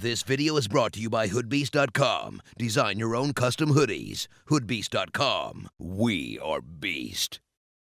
This video is brought to you by hoodbeast.com. Design your own custom hoodies. hoodbeast.com. We are beast.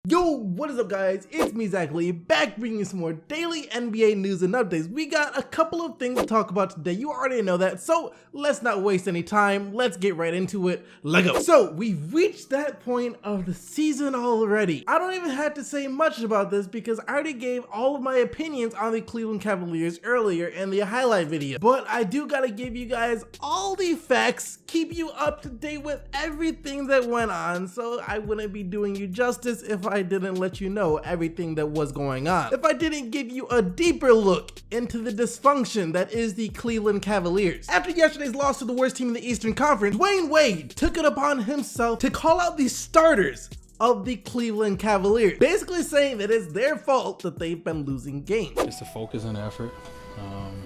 Yo, what is up guys? It's me, Zach Lee, back bringing you some more daily NBA news and updates. We got a couple of things to talk about today. You already know that, so let's not waste any time. Let's get right into it. Let's go. So, we've reached that point of the season already. I don't even have to say much about this because I already gave all of my opinions on the Cleveland Cavaliers earlier in the highlight video. But I do gotta give you guys all the facts, keep you up to date with everything that went on, so I wouldn't be doing you justice if I didn't let you know everything that was going on. If I didn't give you a deeper look into the dysfunction that is the Cleveland Cavaliers. After yesterday's loss to the worst team in the Eastern Conference, Dwyane Wade took it upon himself to call out the starters of the Cleveland Cavaliers, basically saying that it's their fault that they've been losing games. It's the focus and the effort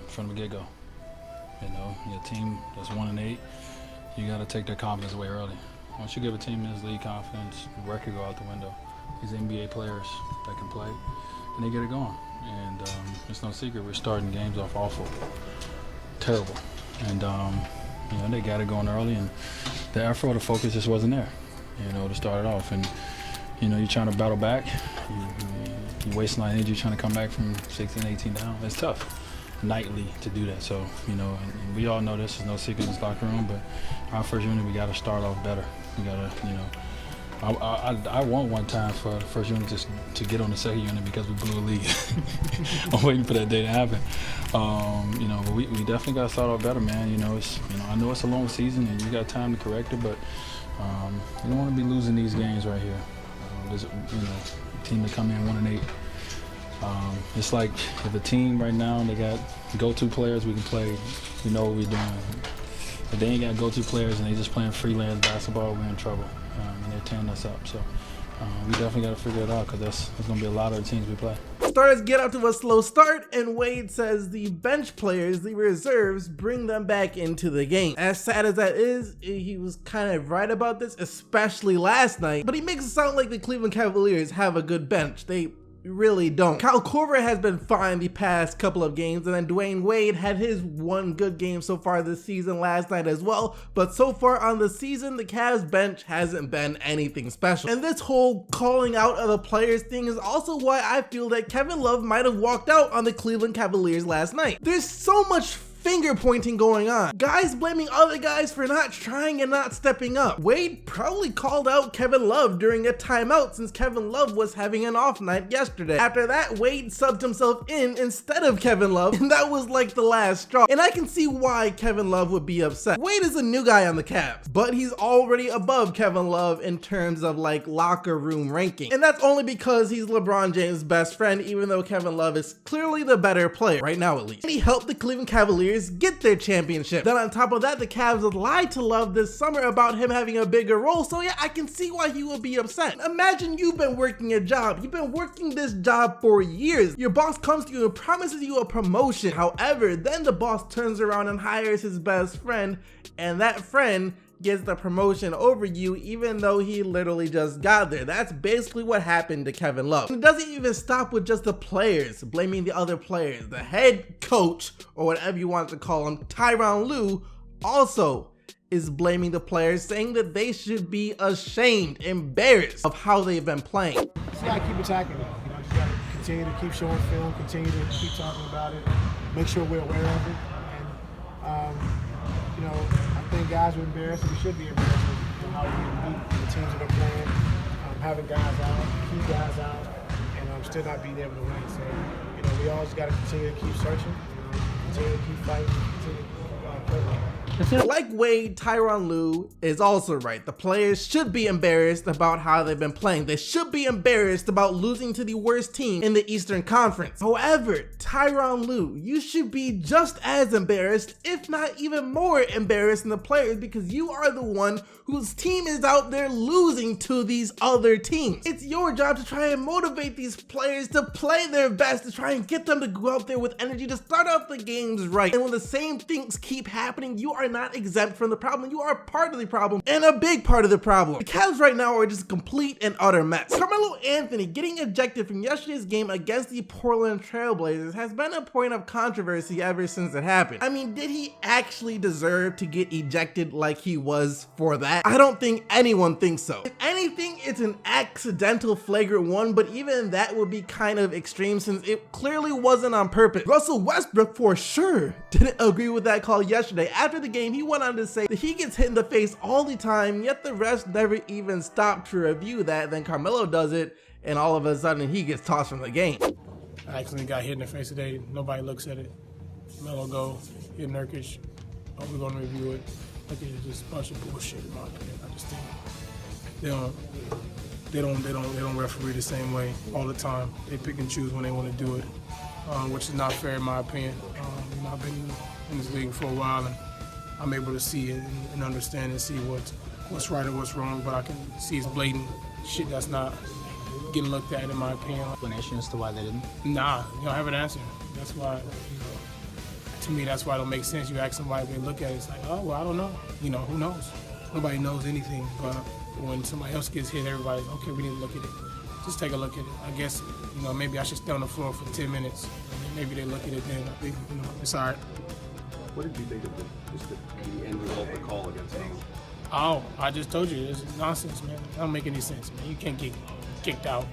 from the get-go. You know, your team that's 1-8, you got to take their confidence away early. Once you give a team in this league confidence, the record go out the window. These NBA players that can play, and they get it going. And it's no secret, we're starting games off awful, terrible. And you know, they got it going early, and the effort or the focus just wasn't there, you know, to start it off. And you know, you're trying to battle back, you wasting a lot of energy trying to come back from 16, 18 down. It's tough nightly to do that. So, you know, and we all know this is no secret in this locker room, but our first unit, we got to start off better. We got to, you know, I want one time for the first unit just to get on the second unit because we blew a lead. I'm waiting for that day to happen. You know, but we definitely got to start off better, man. You know, I know it's a long season and you got time to correct it, but you don't want to be losing these games right here. There's, you know, a team that come in 1-8. It's like if a team right now, they got go-to players we can play, we know what we're doing. If they ain't got go-to players and they just playing freelance basketball, we're in trouble. And they're tearing us up. So we definitely got to figure it out because there's going to be a lot of the teams we play. Starters get out to a slow start, and Wade says the bench players, the reserves, bring them back into the game. As sad as that is, he was kind of right about this, especially last night, but he makes it sound like the Cleveland Cavaliers have a good bench. They really don't. Kyle Korver has been fine the past couple of games, and then Dwyane Wade had his one good game so far this season last night as well, but so far on the season, the Cavs bench hasn't been anything special. And this whole calling out of the players thing is also why I feel that Kevin Love might have walked out on the Cleveland Cavaliers last night. There's so much finger pointing going on. Guys blaming other guys for not trying and not stepping up. Wade probably called out Kevin Love during a timeout since Kevin Love was having an off night yesterday. After that, Wade subbed himself in instead of Kevin Love, and that was like the last straw. And I can see why Kevin Love would be upset. Wade is a new guy on the Cavs, but he's already above Kevin Love in terms of like locker room ranking. And that's only because he's LeBron James' best friend, even though Kevin Love is clearly the better player, right now at least. And he helped the Cleveland Cavaliers get their championship. Then on top of that, the Cavs lied to Love this summer about him having a bigger role, so yeah, I can see why he would be upset. Imagine you've been working a job. You've been working this job for years. Your boss comes to you and promises you a promotion. However, then the boss turns around and hires his best friend, and that friend gets the promotion over you even though he literally just got there. That's basically what happened to Kevin Love. And it doesn't even stop with just the players blaming the other players. The head coach, or whatever you want to call him, Tyronn Lue, also is blaming the players, saying that they should be ashamed, embarrassed of how they've been playing. Just gotta keep attacking it. You know, just gotta continue to keep showing film, continue to keep talking about it, make sure we're aware of it. And you know, I think guys are embarrassed, and we should be embarrassed with how we beat the teams that are playing, having guys out, keep guys out, and still not being able to win. So, you know, we always got to continue to keep searching, continue to keep fighting, continue to play well. Like Wade, Tyronn Lue is also right. The players should be embarrassed about how they've been playing. They should be embarrassed about losing to the worst team in the Eastern Conference. However, Tyronn Lue, you should be just as embarrassed, if not even more embarrassed than the players, because you are the one whose team is out there losing to these other teams. It's your job to try and motivate these players to play their best, to try and get them to go out there with energy, to start out the games right. And when the same things keep happening, you are not exempt from the problem. You are part of the problem and a big part of the problem. The Cavs right now are just a complete and utter mess. Carmelo Anthony getting ejected from yesterday's game against the Portland Trailblazers has been a point of controversy ever since it happened. I mean, did he actually deserve to get ejected like he was for that? I don't think anyone thinks so. If anything, it's an accidental flagrant one, but even that would be kind of extreme since it clearly wasn't on purpose. Russell Westbrook for sure didn't agree with that call yesterday. After the game, he went on to say that he gets hit in the face all the time, yet the refs never even stopped to review that. Then Carmelo does it, and all of a sudden he gets tossed from the game. I accidentally got hit in the face today. Nobody looks at it. Melo go, hit Nurkic. Oh, we're gonna review it. Look at it, just a bunch of bullshit in my opinion. I just think they don't referee the same way all the time. They pick and choose when they want to do it, which is not fair in my opinion. I've been in this league for a while, and I'm able to see it and understand and see what's right and what's wrong. But I can see it's blatant shit that's not getting looked at in my opinion. Explanation as to why they didn't? Nah, you don't have an answer. That's why. To me, that's why it don't make sense. You ask somebody, they look at it, it's like, oh, well, I don't know. Who knows? Nobody knows anything. But when somebody else gets hit, everybody's, okay, we need to look at it. Just take a look at it. I guess, maybe I should stay on the floor for 10 minutes. And then maybe they look at it then. I think, it's all right. What did you think of the end result of the call against him? Oh, I just told you, it's nonsense, man. It don't make any sense, man. You can't get kicked out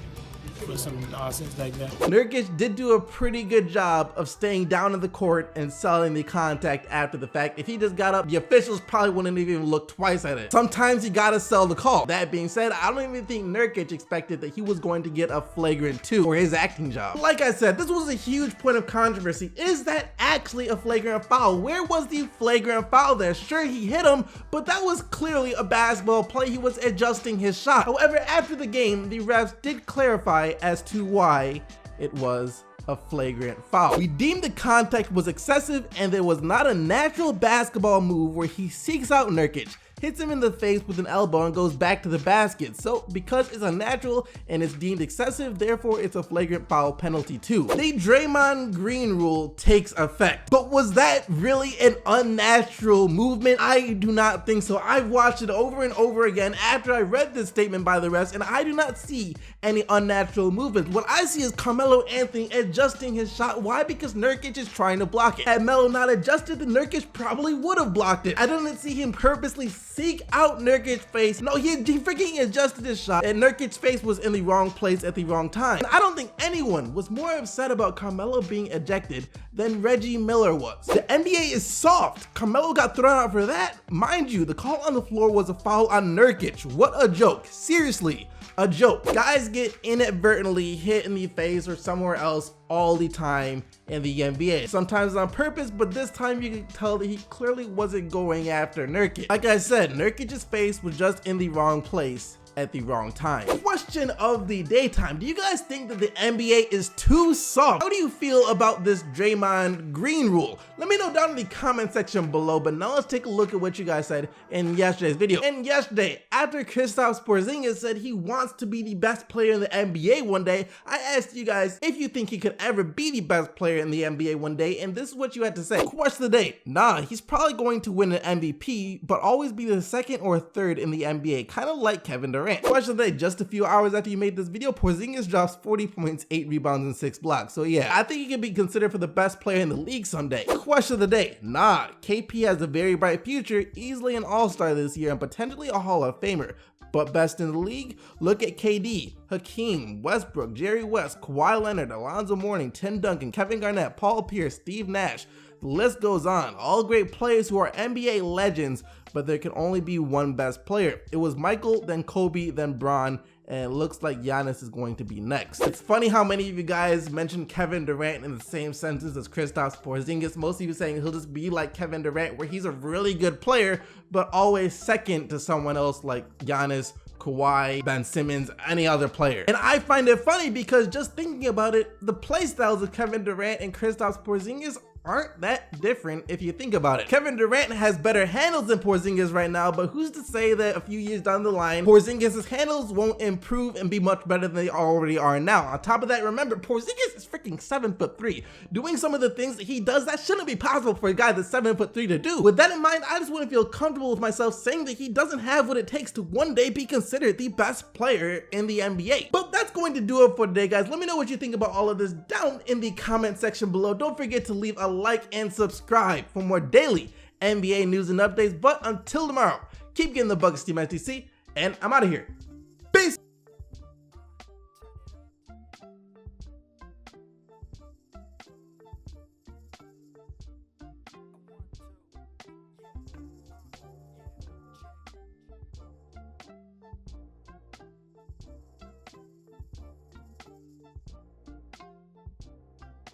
for some nonsense like that. Nurkic did do a pretty good job of staying down in the court and selling the contact after the fact. If he just got up, the officials probably wouldn't even look twice at it. Sometimes you gotta sell the call. That being said, I don't even think Nurkic expected that he was going to get a flagrant 2 for his acting job. Like I said, this was a huge point of controversy. Is that actually a flagrant foul? Where was the flagrant foul there? Sure, he hit him, but that was clearly a basketball play. He was adjusting his shot. However, after the game, the refs did clarify as to why it was a flagrant foul. We deemed the contact was excessive and there was not a natural basketball move where he seeks out Nurkic, hits him in the face with an elbow and goes back to the basket. So because it's unnatural and it's deemed excessive, therefore it's a flagrant foul penalty too. The Draymond Green rule takes effect. But was that really an unnatural movement? I do not think so. I've watched it over and over again after I read this statement by the refs, and I do not see any unnatural movement. What I see is Carmelo Anthony adjusting his shot. Why? Because Nurkic is trying to block it. Had Melo not adjusted, the Nurkic probably would have blocked it. I didn't see him purposely seek out Nurkic's face. No, he freaking adjusted his shot, and Nurkic's face was in the wrong place at the wrong time. And I don't think anyone was more upset about Carmelo being ejected than Reggie Miller was. The NBA is soft. Carmelo got thrown out for that. Mind you, the call on the floor was a foul on Nurkic. What a joke. Seriously, a joke. Guys get inadvertently hit in the face or somewhere else all the time in the NBA. Sometimes on purpose, but this time you can tell that he clearly wasn't going after Nurkic. Like I said, Nurkic's face was just in the wrong place at the wrong time. Question of the daytime. Do you guys think that the NBA is too soft? How do you feel about this Draymond Green rule? Let me know down in the comment section below, but now let's take a look at what you guys said in yesterday's video. And yesterday, after Kristaps Porzingis said he wants to be the best player in the NBA one day, I asked you guys if you think he could ever be the best player in the NBA one day, and this is what you had to say. Question of the day. Nah, he's probably going to win an MVP, but always be the second or third in the NBA, kind of like Kevin Durant. Question of the day, just a few hours after you made this video, Porzingis drops 40 points, 8 rebounds, and 6 blocks. So yeah, I think he can be considered for the best player in the league someday. Question of the day, nah, KP has a very bright future, easily an all-star this year and potentially a Hall of Famer. But best in the league? Look at KD, Hakeem, Westbrook, Jerry West, Kawhi Leonard, Alonzo Mourning, Tim Duncan, Kevin Garnett, Paul Pierce, Steve Nash. The list goes on. All great players who are NBA legends, but there can only be one best player. It was Michael, then Kobe, then Bron, and it looks like Giannis is going to be next. It's funny how many of you guys mentioned Kevin Durant in the same sentence as Kristaps Porzingis. Most of you saying he'll just be like Kevin Durant, where he's a really good player, but always second to someone else like Giannis, Kawhi, Ben Simmons, any other player. And I find it funny because just thinking about it, the play styles of Kevin Durant and Kristaps Porzingis aren't that different if you think about it. Kevin Durant has better handles than Porzingis right now, but who's to say that a few years down the line, Porzingis' handles won't improve and be much better than they already are now. On top of that, remember, Porzingis is freaking 7'3". Doing some of the things that he does, that shouldn't be possible for a guy that's 7'3" to do. With that in mind, I just wouldn't feel comfortable with myself saying that he doesn't have what it takes to one day be considered the best player in the NBA. But that's going to do it for today, guys. Let me know what you think about all of this down in the comment section below. Don't forget to leave a like and subscribe for more daily NBA news and updates. But until tomorrow, keep getting the buckets, Team STC, and I'm out of here.